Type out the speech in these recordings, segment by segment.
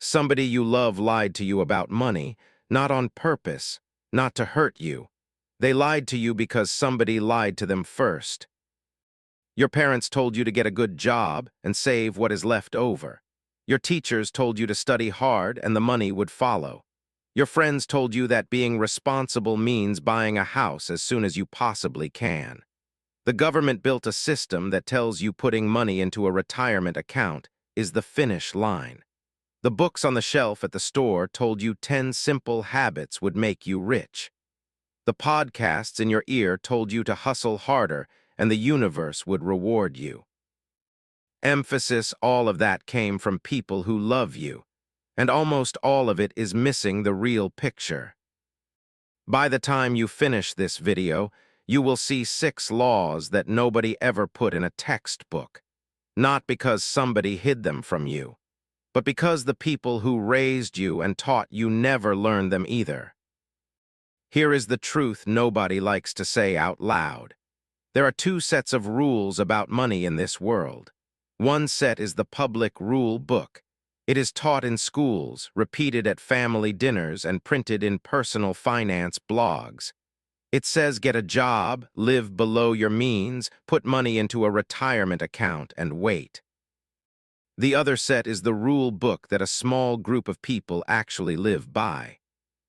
Somebody you love lied to you about money, not on purpose, not to hurt you. They lied to you because somebody lied to them first. Your parents told you to get a good job and save what is left over. Your teachers told you to study hard and the money would follow. Your friends told you that being responsible means buying a house as soon as you possibly can. The government built a system that tells you putting money into a retirement account is the finish line. The books on the shelf at the store told you 10 simple habits would make you rich. The podcasts in your ear told you to hustle harder and the universe would reward you. Emphasis, all of that came from people who love you, and almost all of it is missing the real picture. By the time you finish this video, you will see 6 laws that nobody ever put in a textbook, not because somebody hid them from you, but because the people who raised you and taught you never learned them either. Here is the truth nobody likes to say out loud. There are 2 sets of rules about money in this world. One set is the public rule book. It is taught in schools, repeated at family dinners, and printed in personal finance blogs. It says get a job, live below your means, put money into a retirement account, and wait. The other set is the rule book that a small group of people actually live by.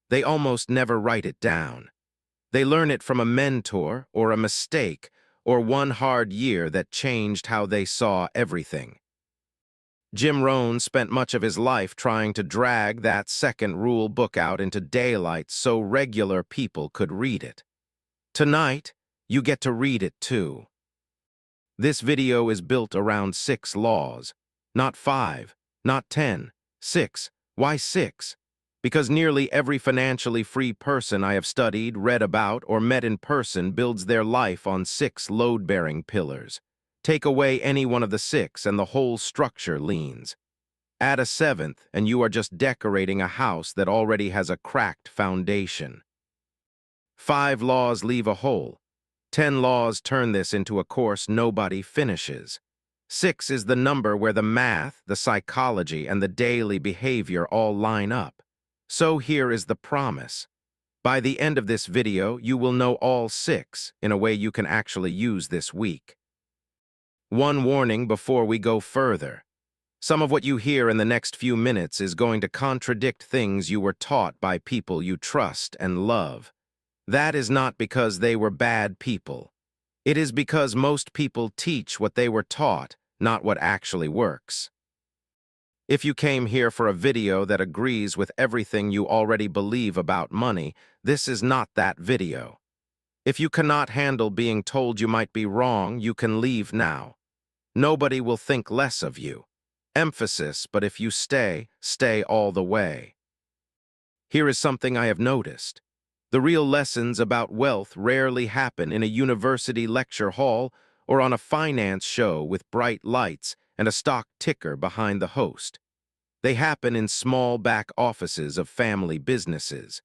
They almost never write it down. They learn it from a mentor or a mistake or one hard year that changed how they saw everything. Jim Rohn spent much of his life trying to drag that second rule book out into daylight so regular people could read it. Tonight, you get to read it too. This video is built around 6 laws. Not 5, not 10, 6. Why 6? Because nearly every financially free person I have studied, read about, or met in person builds their life on 6 load-bearing pillars. Take away any one of the 6 and the whole structure leans. Add a 7th and you are just decorating a house that already has a cracked foundation. 5 laws leave a hole. 10 laws turn this into a course nobody finishes. 6 is the number where the math, the psychology, and the daily behavior all line up. So here is the promise. By the end of this video, you will know all 6 in a way you can actually use this week. One warning before we go further. Some of what you hear in the next few minutes is going to contradict things you were taught by people you trust and love. That is not because they were bad people. It is because most people teach what they were taught, not what actually works. If you came here for a video that agrees with everything you already believe about money, this is not that video. If you cannot handle being told you might be wrong, you can leave now. Nobody will think less of you. Emphasis, but if you stay, stay all the way. Here is something I have noticed. The real lessons about wealth rarely happen in a university lecture hall or on a finance show with bright lights and a stock ticker behind the host. They happen in small back offices of family businesses.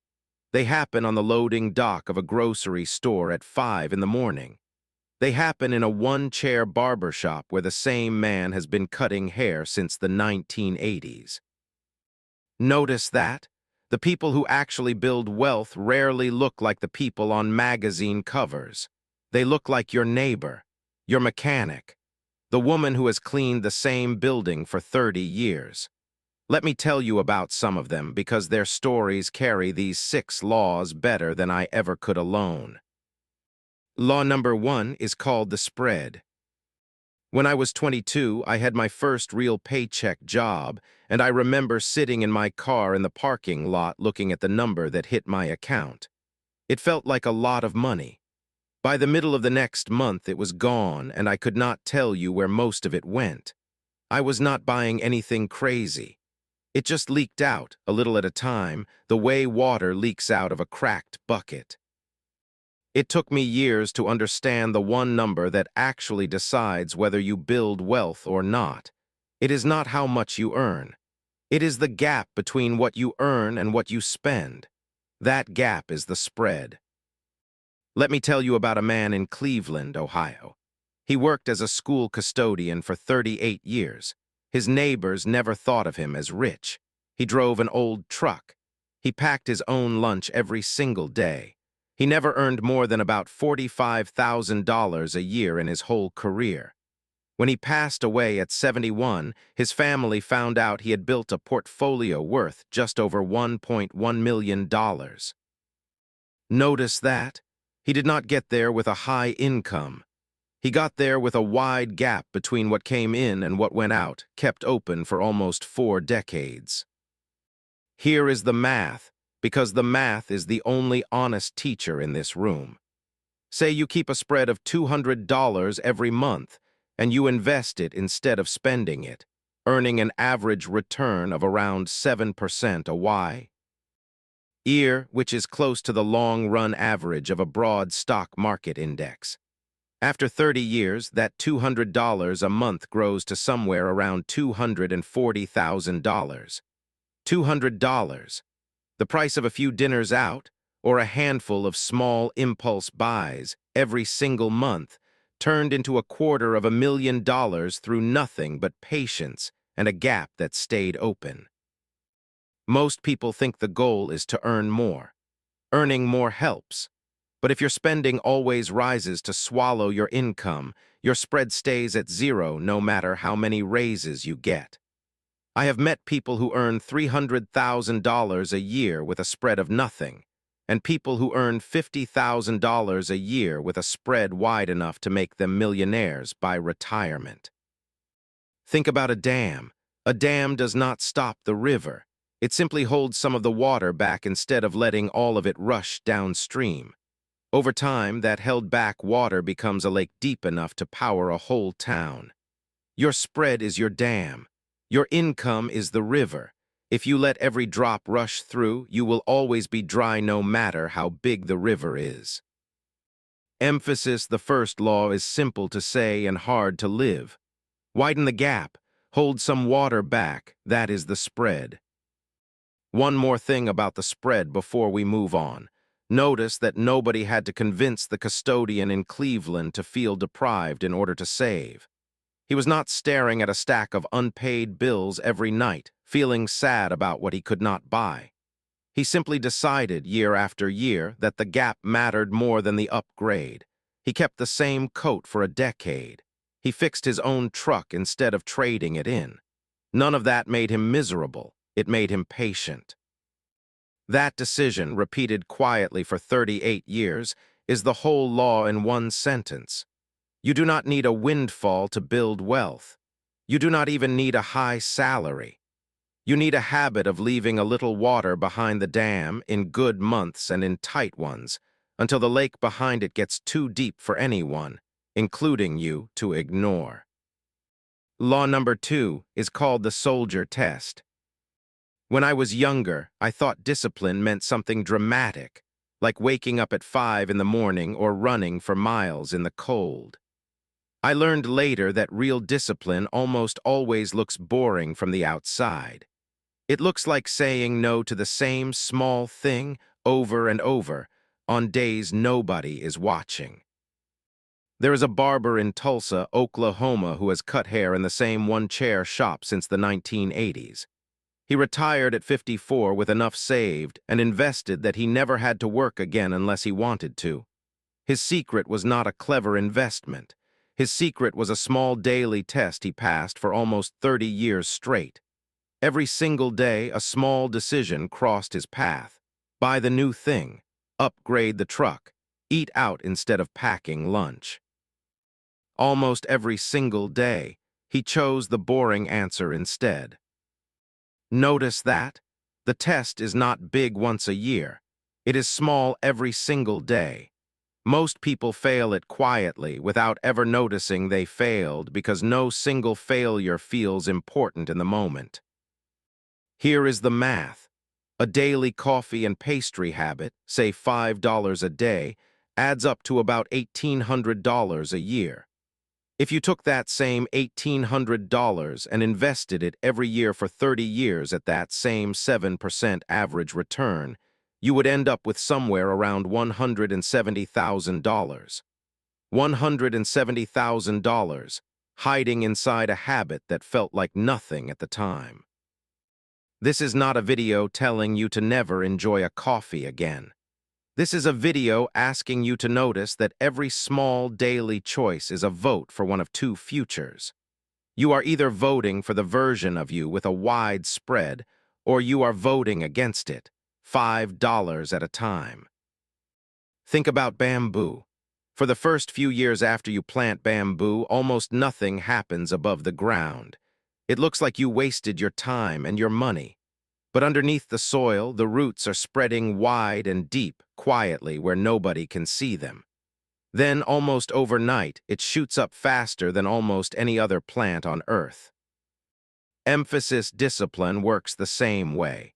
They happen on the loading dock of a grocery store at 5 in the morning. They happen in a one-chair barber shop where the same man has been cutting hair since the 1980s. Notice that? The people who actually build wealth rarely look like the people on magazine covers. They look like your neighbor, your mechanic, the woman who has cleaned the same building for 30 years. Let me tell you about some of them because their stories carry these 6 laws better than I ever could alone. Law number 1 is called the spread. When I was 22, I had my first real paycheck job, and I remember sitting in my car in the parking lot looking at the number that hit my account. It felt like a lot of money. By the middle of the next month, it was gone, and I could not tell you where most of it went. I was not buying anything crazy. It just leaked out, a little at a time, the way water leaks out of a cracked bucket. It took me years to understand the one number that actually decides whether you build wealth or not. It is not how much you earn. It is the gap between what you earn and what you spend. That gap is the spread. Let me tell you about a man in Cleveland, Ohio. He worked as a school custodian for 38 years. His neighbors never thought of him as rich. He drove an old truck. He packed his own lunch every single day. He never earned more than about $45,000 a year in his whole career. When he passed away at 71, his family found out he had built a portfolio worth just over $1.1 million. Notice that? He did not get there with a high income. He got there with a wide gap between what came in and what went out, kept open for almost 4 decades. Here is the math, because the math is the only honest teacher in this room. Say you keep a spread of $200 every month, and you invest it instead of spending it, earning an average return of around 7% a year, which is close to the long-run average of a broad stock market index. After 30 years, that $200 a month grows to somewhere around $240,000. $200, the price of a few dinners out, or a handful of small impulse buys every single month, turned into $250,000 through nothing but patience and a gap that stayed open. Most people think the goal is to earn more. Earning more helps. But if your spending always rises to swallow your income, your spread stays at zero no matter how many raises you get. I have met people who earn $300,000 a year with a spread of nothing, and people who earn $50,000 a year with a spread wide enough to make them millionaires by retirement. Think about a dam. A dam does not stop the river. It simply holds some of the water back instead of letting all of it rush downstream. Over time, that held-back water becomes a lake deep enough to power a whole town. Your spread is your dam. Your income is the river. If you let every drop rush through, you will always be dry no matter how big the river is. Emphasis, the first law, is simple to say and hard to live. Widen the gap. Hold some water back. That is the spread. One more thing about the spread before we move on. Notice that nobody had to convince the custodian in Cleveland to feel deprived in order to save. He was not staring at a stack of unpaid bills every night, feeling sad about what he could not buy. He simply decided year after year that the gap mattered more than the upgrade. He kept the same coat for a decade. He fixed his own truck instead of trading it in. None of that made him miserable. It made him patient. That decision, repeated quietly for 38 years, is the whole law in one sentence. You do not need a windfall to build wealth. You do not even need a high salary. You need a habit of leaving a little water behind the dam in good months and in tight ones, until the lake behind it gets too deep for anyone, including you, to ignore. Law number 2 is called the soldier test. When I was younger, I thought discipline meant something dramatic, like waking up at 5 in the morning or running for miles in the cold. I learned later that real discipline almost always looks boring from the outside. It looks like saying no to the same small thing over and over on days nobody is watching. There is a barber in Tulsa, Oklahoma, who has cut hair in the same one-chair shop since the 1980s. He retired at 54 with enough saved and invested that he never had to work again unless he wanted to. His secret was not a clever investment. His secret was a small daily test he passed for almost 30 years straight. Every single day, a small decision crossed his path. Buy the new thing. Upgrade the truck. Eat out instead of packing lunch. Almost every single day, he chose the boring answer instead. Notice that? The test is not big once a year. It is small every single day. Most people fail it quietly without ever noticing they failed because no single failure feels important in the moment. Here is the math. A daily coffee and pastry habit, say $5 a day, adds up to about $1,800 a year. If you took that same $1,800 and invested it every year for 30 years at that same 7% average return, you would end up with somewhere around $170,000. $170,000, hiding inside a habit that felt like nothing at the time. This is not a video telling you to never enjoy a coffee again. This is a video asking you to notice that every small daily choice is a vote for one of two futures. You are either voting for the version of you with a wide spread, or you are voting against it, $5 at a time. Think about bamboo. For the first few years after you plant bamboo, almost nothing happens above the ground. It looks like you wasted your time and your money. But underneath the soil, the roots are spreading wide and deep, quietly, where nobody can see them. Then, almost overnight, it shoots up faster than almost any other plant on Earth. Emphasis discipline works the same way.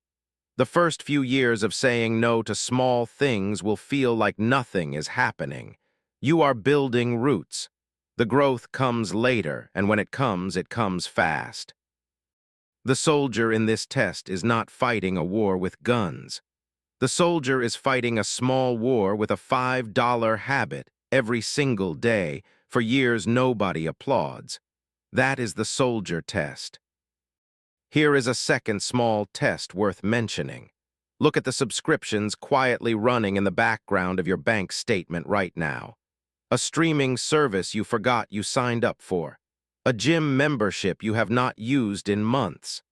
The first few years of saying no to small things will feel like nothing is happening. You are building roots. The growth comes later, and when it comes fast. The soldier in this test is not fighting a war with guns. The soldier is fighting a small war with a $5 habit every single day. For years nobody applauds. That is the soldier test. Here is a second small test worth mentioning. Look at the subscriptions quietly running in the background of your bank statement right now. A streaming service you forgot you signed up for. A gym membership you have not used in months.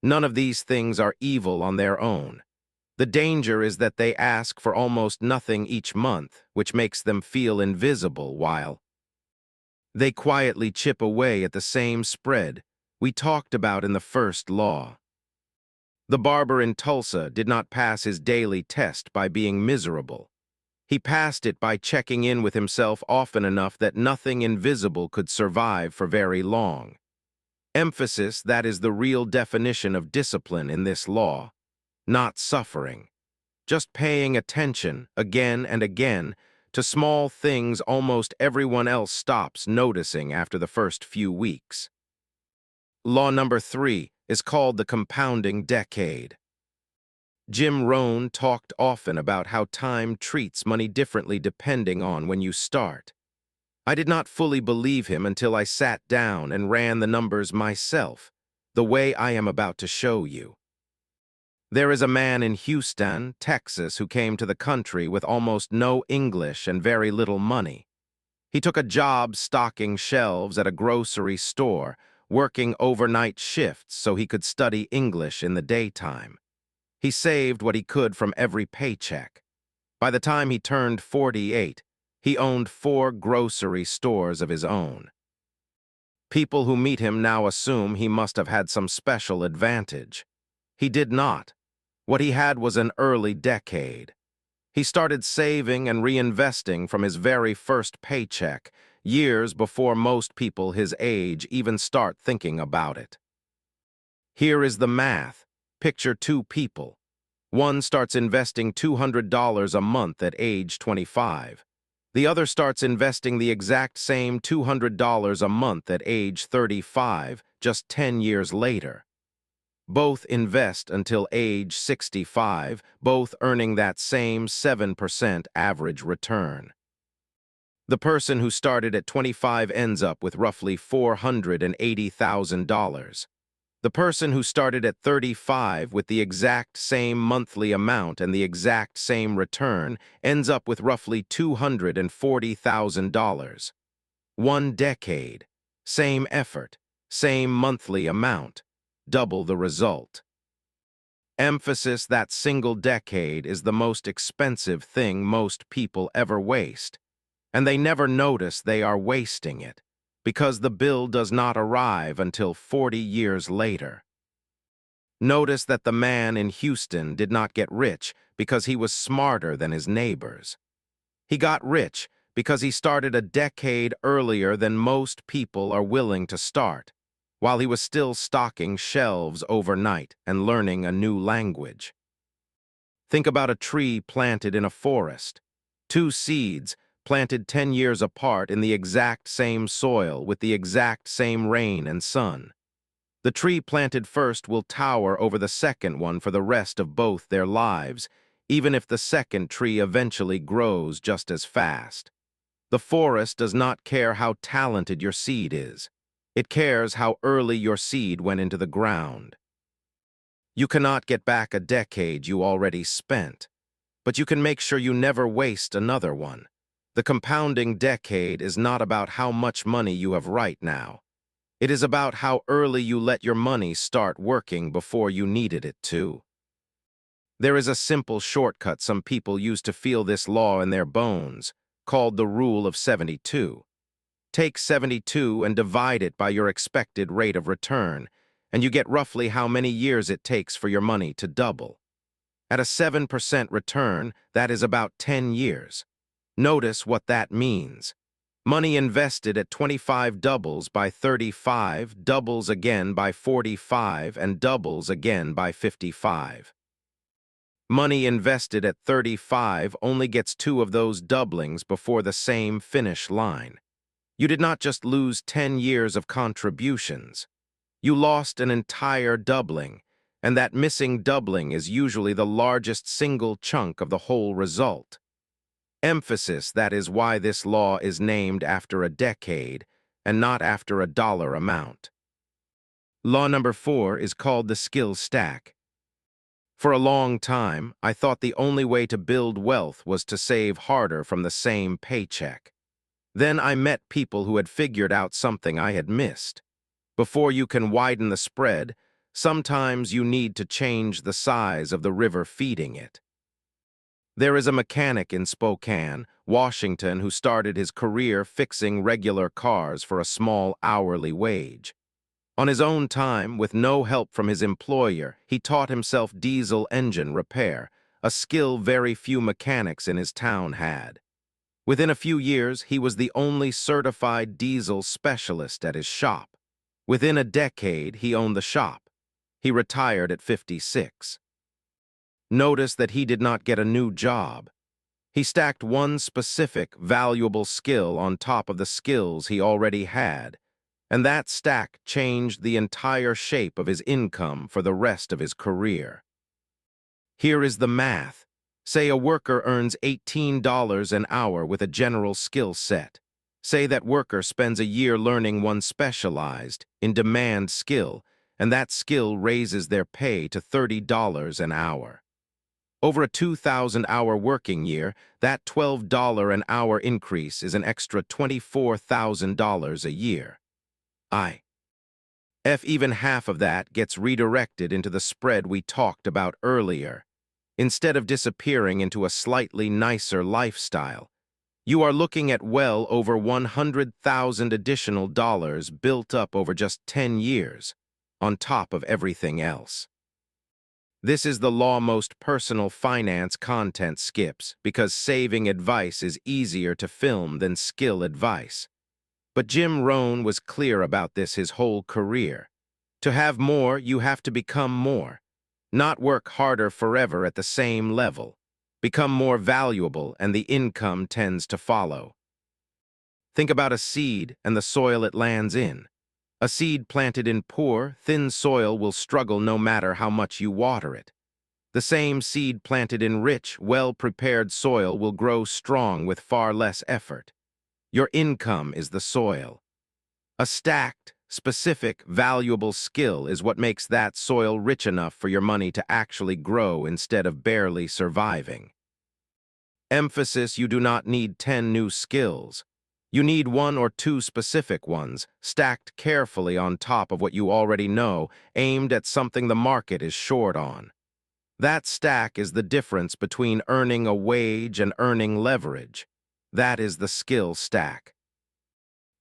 None of these things are evil on their own. The danger is that they ask for almost nothing each month, which makes them feel invisible while they quietly chip away at the same spread we talked about in the first law. The barber in Tulsa did not pass his daily test by being miserable. He passed it by checking in with himself often enough that nothing invisible could survive for very long. Emphasis, that is the real definition of discipline in this law. Not suffering. Just paying attention, again and again, to small things almost everyone else stops noticing after the first few weeks. Law number 3 is called the compounding decade. Jim Rohn talked often about how time treats money differently depending on when you start. I did not fully believe him until I sat down and ran the numbers myself, the way I am about to show you. There is a man in Houston, Texas, who came to the country with almost no English and very little money. He took a job stocking shelves at a grocery store, working overnight shifts so he could study English in the daytime. He saved what he could from every paycheck. By the time he turned 48, he owned 4 grocery stores of his own. People who meet him now assume he must have had some special advantage. He did not. What he had was an early decade. He started saving and reinvesting from his very first paycheck, years before most people his age even start thinking about it. Here is the math. Picture 2 people. One starts investing $200 a month at age 25. The other starts investing the exact same $200 a month at age 35, just 10 years later. Both invest until age 65, both earning that same 7% average return. The person who started at 25 ends up with roughly $480,000. The person who started at 35 with the exact same monthly amount and the exact same return ends up with roughly $240,000. 1 decade, same effort, same monthly amount, double the result. Emphasis, that single decade is the most expensive thing most people ever waste, and they never notice they are wasting it, because the bill does not arrive until 40 years later. Notice that the man in Houston did not get rich because he was smarter than his neighbors. He got rich because he started a decade earlier than most people are willing to start, while he was still stocking shelves overnight and learning a new language. Think about a tree planted in a forest. 2 seeds planted 10 years apart in the exact same soil with the exact same rain and sun. The tree planted first will tower over the second one for the rest of both their lives, even if the second tree eventually grows just as fast. The forest does not care how talented your seed is. It cares how early your seed went into the ground. You cannot get back a decade you already spent, but you can make sure you never waste another one. The compounding decade is not about how much money you have right now. It is about how early you let your money start working before you needed it to. There is a simple shortcut some people use to feel this law in their bones, called the Rule of 72. Take 72 and divide it by your expected rate of return, and you get roughly how many years it takes for your money to double. At a 7% return, that is about 10 years. Notice what that means. Money invested at 25 doubles by 35, doubles again by 45, and doubles again by 55. Money invested at 35 only gets 2 of those doublings before the same finish line. You did not just lose 10 years of contributions. You lost an entire doubling, and that missing doubling is usually the largest single chunk of the whole result. Emphasis, that is why this law is named after a decade and not after a dollar amount. Law number 4 is called the skill stack. For a long time, I thought the only way to build wealth was to save harder from the same paycheck. Then I met people who had figured out something I had missed. Before you can widen the spread, sometimes you need to change the size of the river feeding it. There is a mechanic in Spokane, Washington, who started his career fixing regular cars for a small hourly wage. On his own time, with no help from his employer, he taught himself diesel engine repair, a skill very few mechanics in his town had. Within a few years, he was the only certified diesel specialist at his shop. Within a decade, he owned the shop. He retired at 56. Notice that he did not get a new job. He stacked one specific, valuable skill on top of the skills he already had, and that stack changed the entire shape of his income for the rest of his career. Here is the math. Say a worker earns $18 an hour with a general skill set. Say that worker spends a year learning one specialized, in-demand skill, and that skill raises their pay to $30 an hour. Over a 2,000-hour working year, that $12 an hour increase is an extra $24,000 a year. If even half of that gets redirected into the spread we talked about earlier, instead of disappearing into a slightly nicer lifestyle, you are looking at well over 100,000 additional dollars built up over just 10 years, on top of everything else. This is the law most personal finance content skips because saving advice is easier to film than skill advice. But Jim Rohn was clear about this his whole career. To have more, you have to become more. Not work harder forever at the same level. Become more valuable and the income tends to follow. Think about a seed and the soil it lands in. A seed planted in poor, thin soil will struggle no matter how much you water it. The same seed planted in rich, well-prepared soil will grow strong with far less effort. Your income is the soil. A stacked, specific, valuable skill is what makes that soil rich enough for your money to actually grow instead of barely surviving. Emphasis: you do not need 10 new skills. You need 1 or 2 specific ones, stacked carefully on top of what you already know, aimed at something the market is short on. That stack is the difference between earning a wage and earning leverage. That is the skill stack.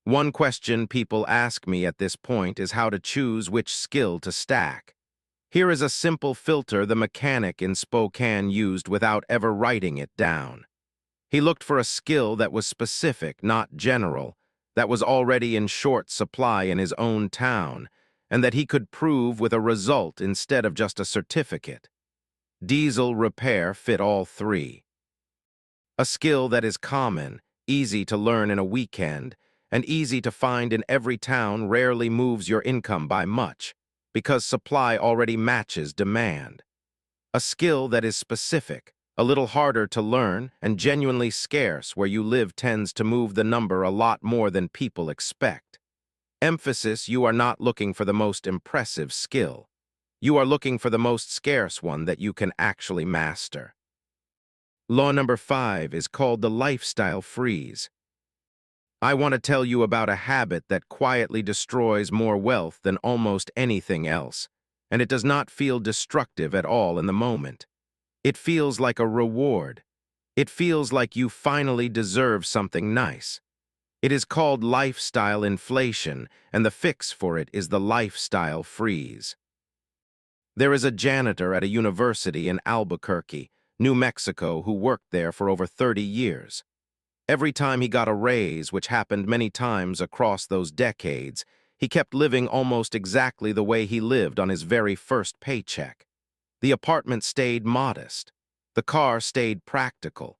One question people ask me at this point is how to choose which skill to stack. Here is a simple filter the mechanic in Spokane used without ever writing it down. He looked for a skill that was specific, not general, that was already in short supply in his own town, and that he could prove with a result instead of just a certificate. Diesel repair fit all 3. A skill that is common, easy to learn in a weekend, and easy to find in every town rarely moves your income by much, because supply already matches demand. A skill that is specific, a little harder to learn, and genuinely scarce where you live tends to move the number a lot more than people expect. Emphasis: you are not looking for the most impressive skill. You are looking for the most scarce one that you can actually master. Law number 5 is called the lifestyle freeze. I want to tell you about a habit that quietly destroys more wealth than almost anything else, and it does not feel destructive at all in the moment. It feels like a reward. It feels like you finally deserve something nice. It is called lifestyle inflation, and the fix for it is the lifestyle freeze. There is a janitor at a university in Albuquerque, New Mexico, who worked there for over 30 years. Every time he got a raise, which happened many times across those decades, he kept living almost exactly the way he lived on his very first paycheck. The apartment stayed modest. The car stayed practical.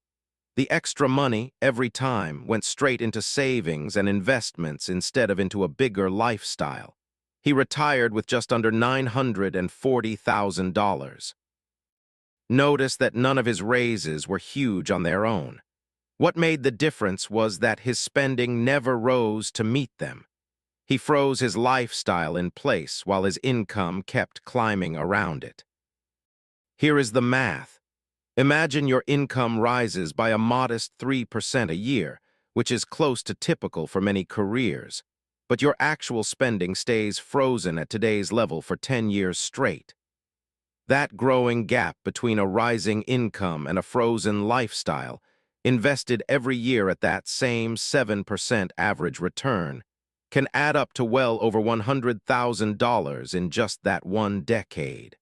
The extra money, every time, went straight into savings and investments instead of into a bigger lifestyle. He retired with just under $940,000. Notice that none of his raises were huge on their own. What made the difference was that his spending never rose to meet them. He froze his lifestyle in place while his income kept climbing around it. Here is the math. Imagine your income rises by a modest 3% a year, which is close to typical for many careers, but your actual spending stays frozen at today's level for 10 years straight. That growing gap between a rising income and a frozen lifestyle, invested every year at that same 7% average return, can add up to well over $100,000 in just that one decade.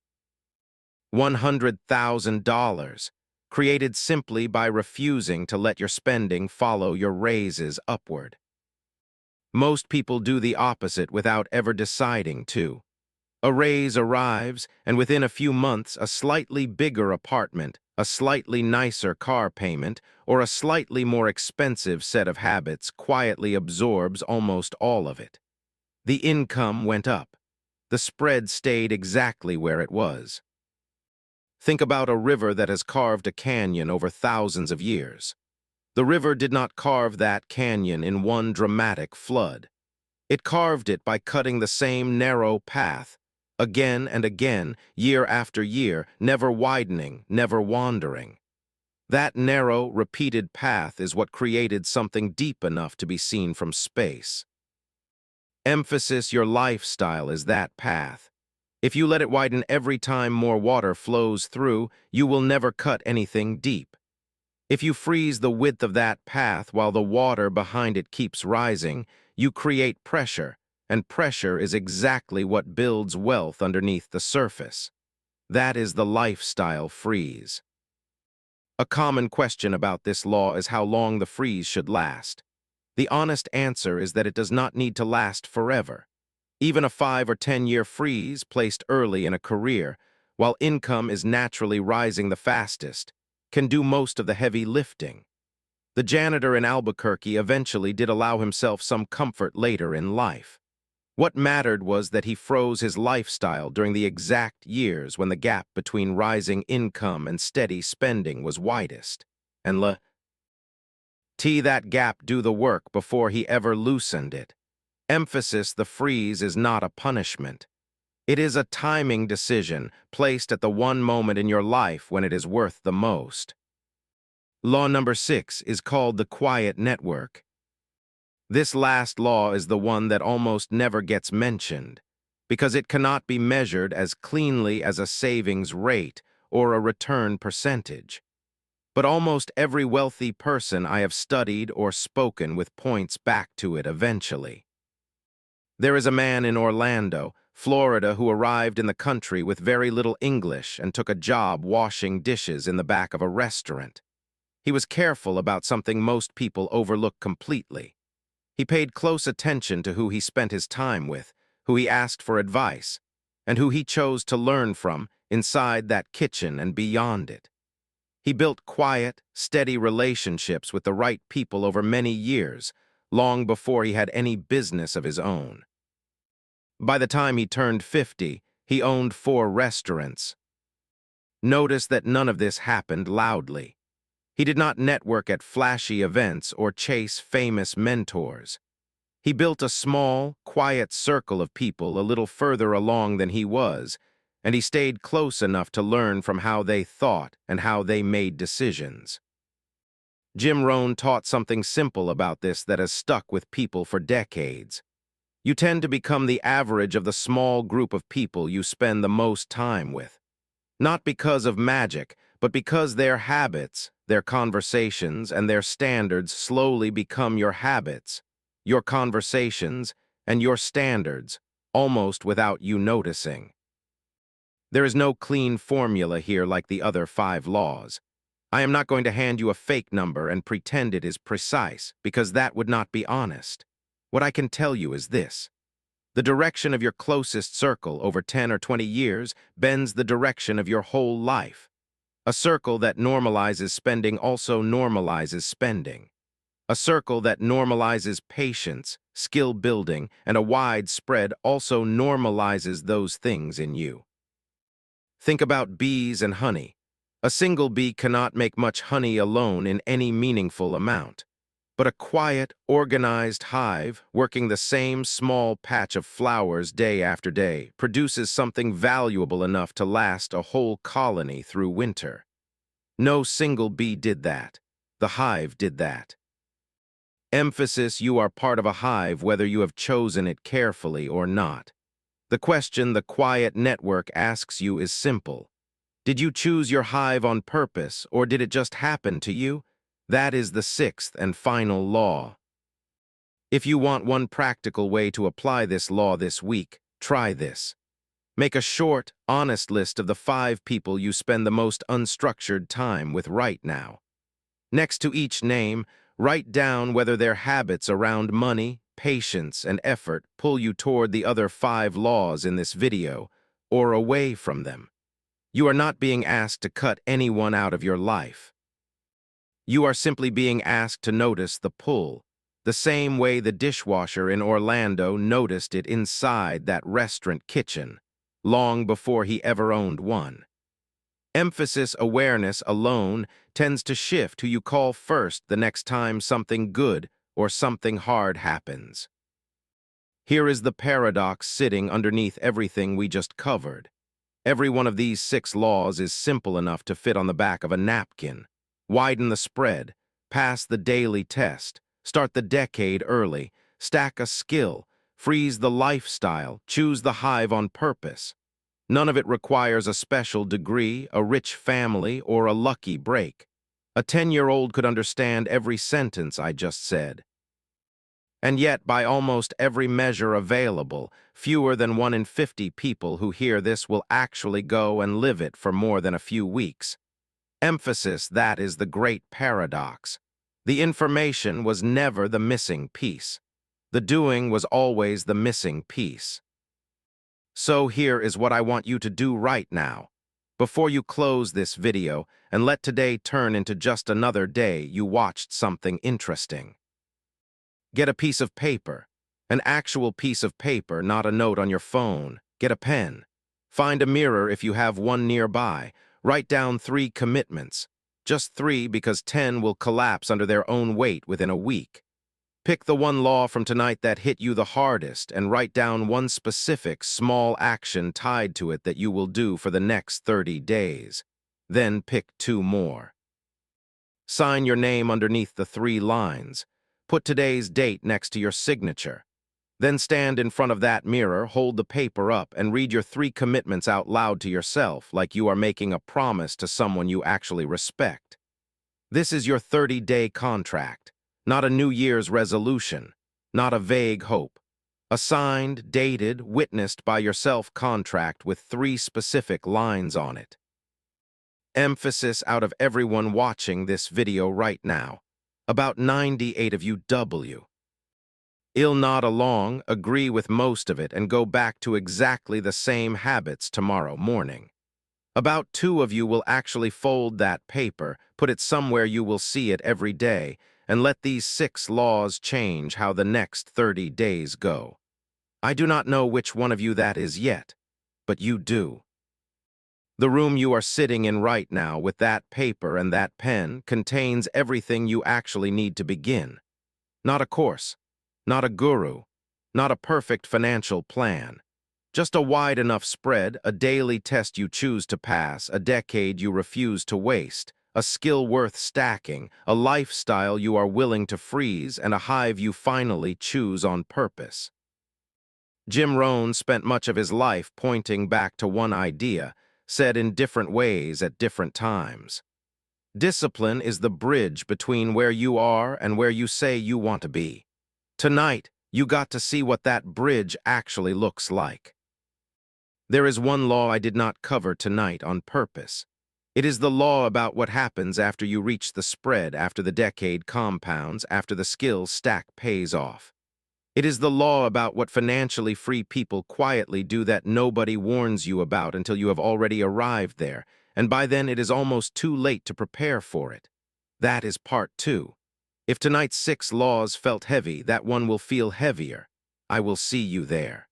$100,000, created simply by refusing to let your spending follow your raises upward. Most people do the opposite without ever deciding to. A raise arrives, and within a few months, a slightly bigger apartment, a slightly nicer car payment, or a slightly more expensive set of habits quietly absorbs almost all of it. The income went up. The spread stayed exactly where it was. Think about a river that has carved a canyon over thousands of years. The river did not carve that canyon in one dramatic flood. It carved it by cutting the same narrow path, again and again, year after year, never widening, never wandering. That narrow, repeated path is what created something deep enough to be seen from space. Emphasis your lifestyle is that path. If you let it widen every time more water flows through, you will never cut anything deep. If you freeze the width of that path while the water behind it keeps rising, you create pressure, and pressure is exactly what builds wealth underneath the surface. That is the lifestyle freeze. A common question about this law is how long the freeze should last. The honest answer is that it does not need to last forever. Even a 5 or 10-year freeze placed early in a career, while income is naturally rising the fastest, can do most of the heavy lifting. The janitor in Albuquerque eventually did allow himself some comfort later in life. What mattered was that he froze his lifestyle during the exact years when the gap between rising income and steady spending was widest, and let that gap do the work before he ever loosened it. Emphasis: the freeze is not a punishment. It is a timing decision placed at the one moment in your life when it is worth the most. Law number 6 is called the quiet network. This last law is the one that almost never gets mentioned, because it cannot be measured as cleanly as a savings rate or a return percentage. But almost every wealthy person I have studied or spoken with points back to it eventually. There is a man in Orlando, Florida, who arrived in the country with very little English and took a job washing dishes in the back of a restaurant. He was careful about something most people overlook completely. He paid close attention to who he spent his time with, who he asked for advice, and who he chose to learn from inside that kitchen and beyond it. He built quiet, steady relationships with the right people over many years, long before he had any business of his own. By the time he turned 50, he owned 4 restaurants. Notice that none of this happened loudly. He did not network at flashy events or chase famous mentors. He built a small, quiet circle of people a little further along than he was, and he stayed close enough to learn from how they thought and how they made decisions. Jim Rohn taught something simple about this that has stuck with people for decades. You tend to become the average of the small group of people you spend the most time with. Not because of magic, but because their habits, their conversations, and their standards slowly become your habits, your conversations, and your standards, almost without you noticing. There is no clean formula here like the other 5 laws. I am not going to hand you a fake number and pretend it is precise, because that would not be honest. What I can tell you is this. The direction of your closest circle over 10 or 20 years bends the direction of your whole life. A circle that normalizes spending also normalizes spending. A circle that normalizes patience, skill building, and a wide spread also normalizes those things in you. Think about bees and honey. A single bee cannot make much honey alone in any meaningful amount. But a quiet, organized hive, working the same small patch of flowers day after day, produces something valuable enough to last a whole colony through winter. No single bee did that. The hive did that. Emphasis: you are part of a hive whether you have chosen it carefully or not. The question the quiet network asks you is simple. Did you choose your hive on purpose, or did it just happen to you? That is the 6th and final law. If you want one practical way to apply this law this week, try this. Make a short, honest list of the 5 people you spend the most unstructured time with right now. Next to each name, write down whether their habits around money, patience, and effort pull you toward the other 5 laws in this video, or away from them. You are not being asked to cut anyone out of your life. You are simply being asked to notice the pull, the same way the dishwasher in Orlando noticed it inside that restaurant kitchen, long before he ever owned one. Emphasis awareness alone tends to shift who you call first the next time something good or something hard happens. Here is the paradox sitting underneath everything we just covered. Every one of these 6 laws is simple enough to fit on the back of a napkin. Widen the spread, pass the daily test, start the decade early, stack a skill, freeze the lifestyle, choose the hive on purpose. None of it requires a special degree, a rich family, or a lucky break. A 10-year-old could understand every sentence I just said. And yet, by almost every measure available, fewer than 1 in 50 people who hear this will actually go and live it for more than a few weeks. Emphasis: that is the great paradox. The information was never the missing piece. The doing was always the missing piece. So here is what I want you to do right now. Before you close this video and let today turn into just another day you watched something interesting. Get a piece of paper, an actual piece of paper, not a note on your phone. Get a pen. Find a mirror if you have one nearby. Write down 3 commitments. Just 3, because 10 will collapse under their own weight within a week. Pick the one law from tonight that hit you the hardest and write down one specific small action tied to it that you will do for the next 30 days. Then pick 2 more. Sign your name underneath the 3 lines. Put today's date next to your signature. Then stand in front of that mirror, hold the paper up, and read your 3 commitments out loud to yourself like you are making a promise to someone you actually respect. This is your 30-day contract, not a New Year's resolution, not a vague hope. A signed, dated, witnessed by yourself contract with 3 specific lines on it. Emphasis out of everyone watching this video right now. About 98 of you I'll nod along, agree with most of it, and go back to exactly the same habits tomorrow morning. About 2 of you will actually fold that paper, put it somewhere you will see it every day, and let these 6 laws change how the next 30 days go. I do not know which one of you that is yet, but you do. The room you are sitting in right now with that paper and that pen contains everything you actually need to begin. Not a course, not a guru, not a perfect financial plan. Just a wide enough spread, a daily test you choose to pass, a decade you refuse to waste, a skill worth stacking, a lifestyle you are willing to freeze, and a hive you finally choose on purpose. Jim Rohn spent much of his life pointing back to one idea, said in different ways at different times. Discipline is the bridge between where you are and where you say you want to be. Tonight, you got to see what that bridge actually looks like. There is one law I did not cover tonight on purpose. It is the law about what happens after you reach the spread, after the decade compounds, after the skill stack pays off. It is the law about what financially free people quietly do that nobody warns you about until you have already arrived there, and by then it is almost too late to prepare for it. That is part 2. If tonight's 6 laws felt heavy, that one will feel heavier. I will see you there.